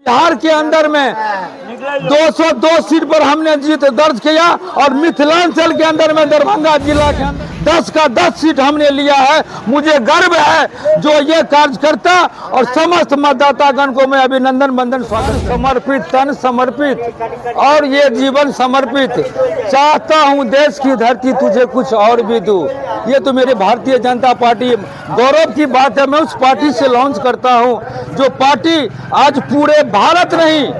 बिहार के अंदर में 202 सीट पर हमने जीत दर्ज किया और मिथिलांचल के अंदर में दरभंगा जिला के अंदर 10 का 10 सीट हमने लिया है। मुझे गर्व है जो ये कार्यकर्ता और समस्त मतदातागण को मैं अभिनंदन बंदन स्वागत समर्पित तन समर्पित और ये जीवन समर्पित चाहता हूँ देश की धरती तुझे कुछ और भी दूं। ये तो मेरी भारतीय जनता पार्टी गौरव की बात है। मैं उस पार्टी से लॉन्च करता हूँ जो पार्टी आज पूरे भारत नहीं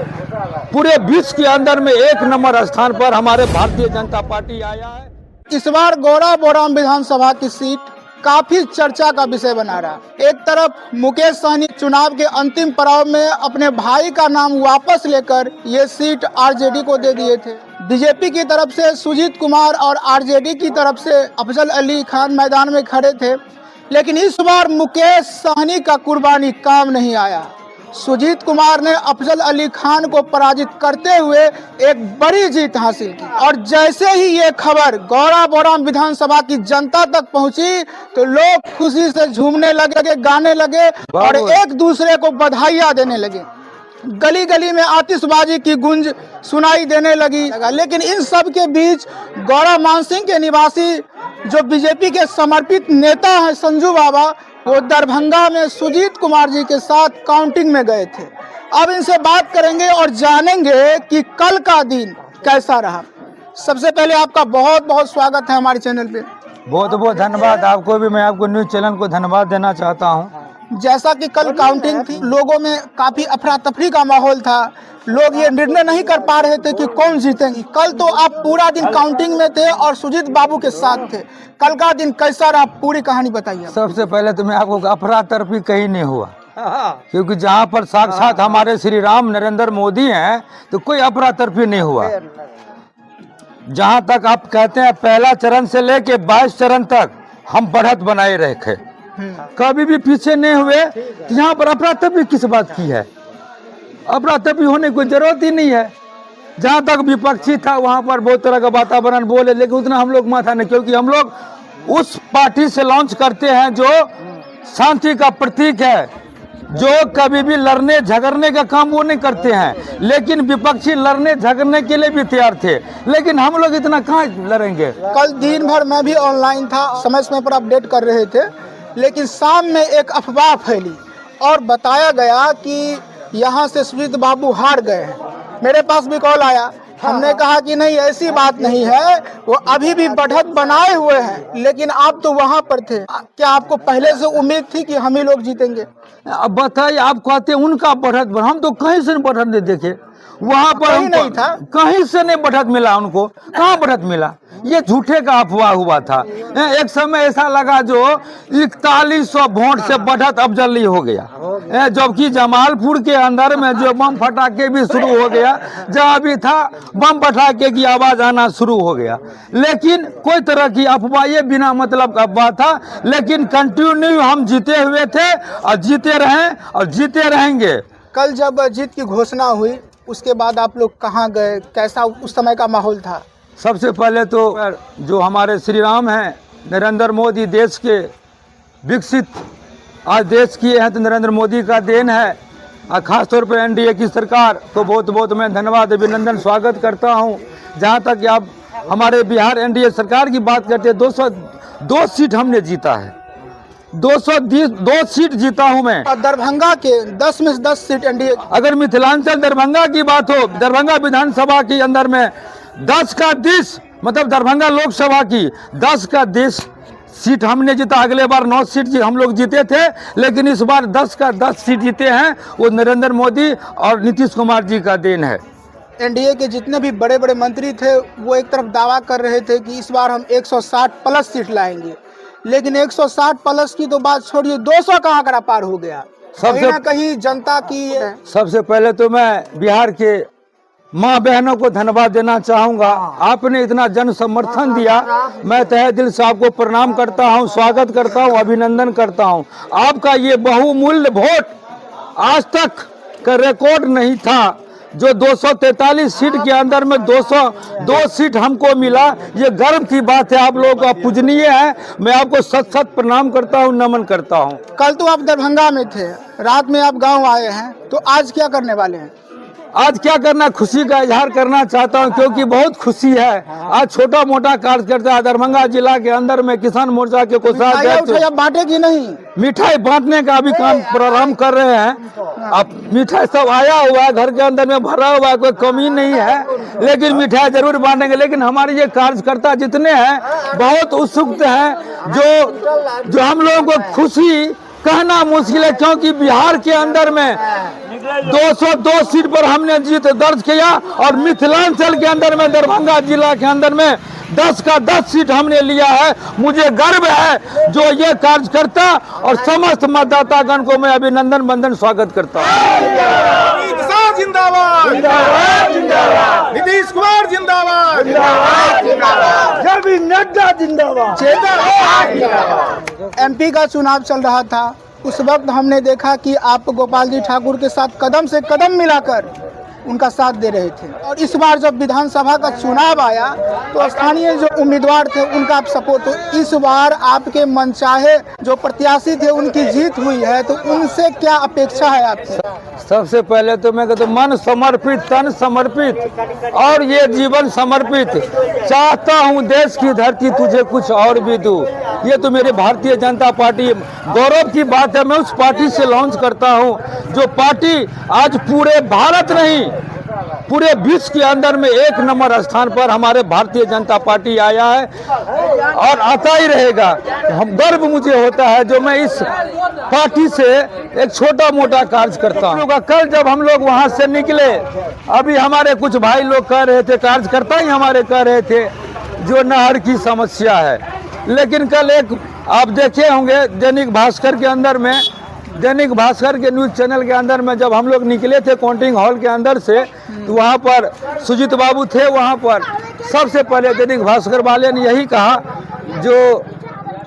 पूरे विश्व के अंदर में 1 नंबर स्थान पर हमारे भारतीय जनता पार्टी आया है। इस बार गौरा बोराम विधानसभा की सीट काफी चर्चा का विषय बना रहा। एक तरफ मुकेश सहनी चुनाव के अंतिम पड़ाव में अपने भाई का नाम वापस लेकर ये सीट आरजेडी को दे दिए थे। बीजेपी की तरफ से सुजीत कुमार और आरजेडी की तरफ से अफजल अली खान मैदान में खड़े थे, लेकिन इस बार मुकेश सहनी का कुर्बानी काम नहीं आया। सुजीत कुमार ने अफजल अली खान को पराजित करते हुए एक बड़ी जीत हासिल की और जैसे ही ये खबर गौरा बोराम विधानसभा की जनता तक पहुंची तो लोग खुशी से झूमने लगे, गाने लगे और एक दूसरे को बधाइयां देने लगे। गली गली में आतिशबाजी की गूंज सुनाई देने लगी। लेकिन इन सब के बीच गौरा मानसिंह के निवासी जो बीजेपी के समर्पित नेता हैं संजू बाबा, वो दरभंगा में सुजीत कुमार जी के साथ काउंटिंग में गए थे। अब इनसे बात करेंगे और जानेंगे कि कल का दिन कैसा रहा। सबसे पहले आपका बहुत बहुत स्वागत है हमारे चैनल पे। बहुत बहुत धन्यवाद आपको भी। मैं आपको न्यूज चैनल को धन्यवाद देना चाहता हूँ। जैसा कि कल काउंटिंग थी, लोगों में काफी अफरा तफरी का माहौल था। लोग ये निर्णय नहीं कर पा रहे थे कि कौन जीतेंगे। कल तो आप पूरा दिन काउंटिंग में थे और सुजीत बाबू के साथ थे। कल का दिन कैसा रहा, पूरी कहानी बताइए। सबसे पहले तो मैं आपको अफरा तफरी कहीं नहीं हुआ, क्योंकि जहाँ पर साक्षात हमारे श्री राम नरेंद्र मोदी हैं तो कोई अफरा तफरी नहीं हुआ। जहाँ तक आप कहते हैं पहला चरण से लेके 22 चरण तक हम बढ़त बनाए रखे, कभी भी पीछे नहीं हुए। तो यहाँ पर अफरा तफरी किस बात की है? अफरा तफरी होने की जरूरत ही नहीं है। जहाँ तक विपक्षी था वहाँ पर बहुत तरह का वातावरण बोले, लेकिन उतना हम लोग माथा नहीं, क्योंकि हम लोग उस पार्टी से लॉन्च करते हैं जो शांति का प्रतीक है, जो कभी भी लड़ने झगड़ने का काम वो नहीं करते हैं। लेकिन विपक्षी लड़ने झगड़ने के लिए भी तैयार थे, लेकिन हम लोग इतना कहाँ लड़ेंगे। कल दिन भर मैं भी ऑनलाइन था, समय समय पर अपडेट कर रहे थे, लेकिन शाम में एक अफवाह फैली और बताया गया कि यहाँ से सुजीत बाबू हार गए हैं। मेरे पास भी कॉल आया, हमने कहा कि नहीं ऐसी बात नहीं है, वो अभी भी बढ़त बनाए हुए हैं। लेकिन आप तो वहाँ पर थे, क्या आपको पहले से उम्मीद थी कि हम ही लोग जीतेंगे? अब बताइए, आप कहते हैं उनका बढ़त, हम तो कहीं से बढ़त नहीं देखे। वहाँ पर कहीं नहीं था, कहीं से नहीं बढ़त मिला उनको। कहाँ बढ़त मिला? ये झूठे का अफवाह हुआ था। एक समय ऐसा लगा जो 4100 वोट से बढ़त अफजली हो गया, जबकि जमालपुर के अंदर में जो बम फटाके भी शुरू हो गया, जहाँ भी था बम फटाके की आवाज आना शुरू हो गया। लेकिन कोई तरह की अफवाह, ये बिना मतलब का अफवाह था, लेकिन कंटिन्यू हम जीते हुए थे और जीते रहे और जीते रहेंगे। कल जब जीत की घोषणा हुई उसके बाद आप लोग कहाँ गए, कैसा उस समय का माहौल था? सबसे पहले तो जो हमारे श्री राम हैं नरेंद्र मोदी, देश के विकसित आज देश किए हैं तो नरेंद्र मोदी का देन है। और ख़ास तौर पर एनडीए की सरकार को बहुत बहुत मैं धन्यवाद अभिनंदन स्वागत करता हूं। जहां तक आप हमारे बिहार एनडीए सरकार की बात करते हैं, 202 सीट हमने जीता है। 202 सीट जीता हूं मैं। और दरभंगा के 10 में से 10 सीट एनडीए। अगर मिथिलांचल दरभंगा की बात हो, दरभंगा विधानसभा के अंदर में 10 का 10 मतलब दरभंगा लोकसभा की 10 का 10 सीट हमने जीता। अगले बार 9 सीट हम लोग जीते थे, लेकिन इस बार 10 का 10 सीट जीते हैं। वो नरेंद्र मोदी और नीतीश कुमार जी का देन है। एनडीए के जितने भी बड़े बड़े मंत्री थे वो एक तरफ दावा कर रहे थे कि इस बार हम 160 प्लस सीट लाएंगे, लेकिन 160 प्लस की तो बात छोड़िए, 200 का आंकड़ा पार हो गया। कहीं ना कहीं जनता की सबसे पहले तो मैं बिहार के माँ बहनों को धन्यवाद देना चाहूँगा। आपने इतना जन समर्थन दिया, मैं तहे दिल से आपको प्रणाम करता हूँ, स्वागत करता हूँ, अभिनंदन करता हूँ। आपका ये बहुमूल्य वोट आज तक का रिकॉर्ड नहीं था जो 243 सीट के अंदर में 202 सीट हमको मिला, ये गर्व की बात है। आप लोग आप पूजनीय है, मैं आपको सत सत प्रणाम करता हूँ, नमन करता हूँ। कल तो आप दरभंगा में थे, रात में आप गांव आए हैं, तो आज क्या करने वाले हैं? आज क्या करना, खुशी का इजहार करना चाहता हूं, क्योंकि बहुत खुशी है। आज छोटा मोटा कार्यकर्ता है दरभंगा जिला के अंदर में किसान मोर्चा के कोषाध्यक्ष बांटे की नहीं, मिठाई बांटने का भी काम प्रारंभ कर रहे हैं। अब मिठाई सब आया हुआ है, घर के अंदर में भरा हुआ है, कोई कमी नहीं है, लेकिन मिठाई जरूर बांटेंगे। लेकिन हमारे ये कार्यकर्ता जितने हैं बहुत उत्सुक हैं, जो हम लोगों को खुशी कहना मुश्किल है, क्योंकि बिहार के अंदर में 202 सीट पर हमने जीत दर्ज किया और मिथिलांचल के अंदर में दरभंगा जिला के अंदर में 10 का 10 सीट हमने लिया है। मुझे गर्व है जो ये कार्यकर्ता और समस्त मतदातागण को मैं अभिनंदन बंदन स्वागत करता हूँ। जिंदाबाद, नीतीश कुमार जिंदाबाद, जय नड्डा जिंदाबाद। एमपी का चुनाव चल रहा था, उस वक्त हमने देखा कि आप गोपाल जी ठाकुर के साथ कदम से कदम मिलाकर उनका साथ दे रहे थे, और इस बार जब विधानसभा का चुनाव आया तो स्थानीय जो उम्मीदवार थे उनका आप सपोर्ट, तो इस बार आपके मनचाहे जो प्रत्याशी थे उनकी जीत हुई है, तो उनसे क्या अपेक्षा है आपकी? सबसे पहले तो मैं कहता हूँ मन समर्पित, तन समर्पित और ये जीवन समर्पित, चाहता हूँ देश की धरती तुझे कुछ और भी दूं। ये तो मेरे भारतीय जनता पार्टी गौरव की बात है। मैं उस पार्टी से लॉन्च करता हूँ जो पार्टी आज पूरे भारत नहीं पूरे विश्व के अंदर में 1 नंबर स्थान पर हमारे भारतीय जनता पार्टी आया है और आता ही रहेगा। हम गर्व मुझे होता है जो मैं इस पार्टी से एक छोटा मोटा कार्य करता हूँ। कल जब हम लोग वहाँ से निकले, अभी हमारे कुछ भाई लोग कह रहे थे, कार्यकर्ता ही हमारे कह रहे थे जो नहर की समस्या है, लेकिन कल एक आप देखे होंगे दैनिक भास्कर के अंदर में, दैनिक भास्कर के न्यूज़ चैनल के अंदर में जब हम लोग निकले थे काउंटिंग हॉल के अंदर से, तो वहाँ पर सुजीत बाबू थे। वहाँ पर सबसे पहले दैनिक भास्कर वाले ने यही कहा जो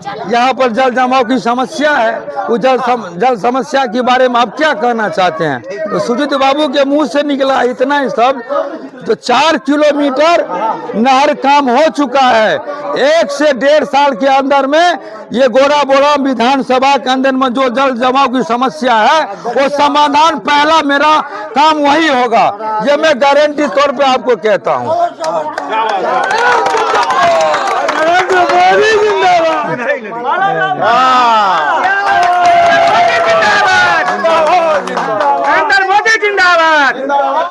यहाँ पर जल जमाव की समस्या है, वो जल समस्या के बारे में आप क्या कहना चाहते हैं? तो सुजीत बाबू के मुंह से निकला इतना ही शब्द, तो 4 किलोमीटर नहर काम हो चुका है। 1 से 1.5 साल के अंदर में ये गोराबोड़ा विधानसभा के अंदर में जो जल जमाव की समस्या है वो समाधान पहला मेरा काम वही होगा, ये मैं गारंटी तौर पे आपको कहता हूँ।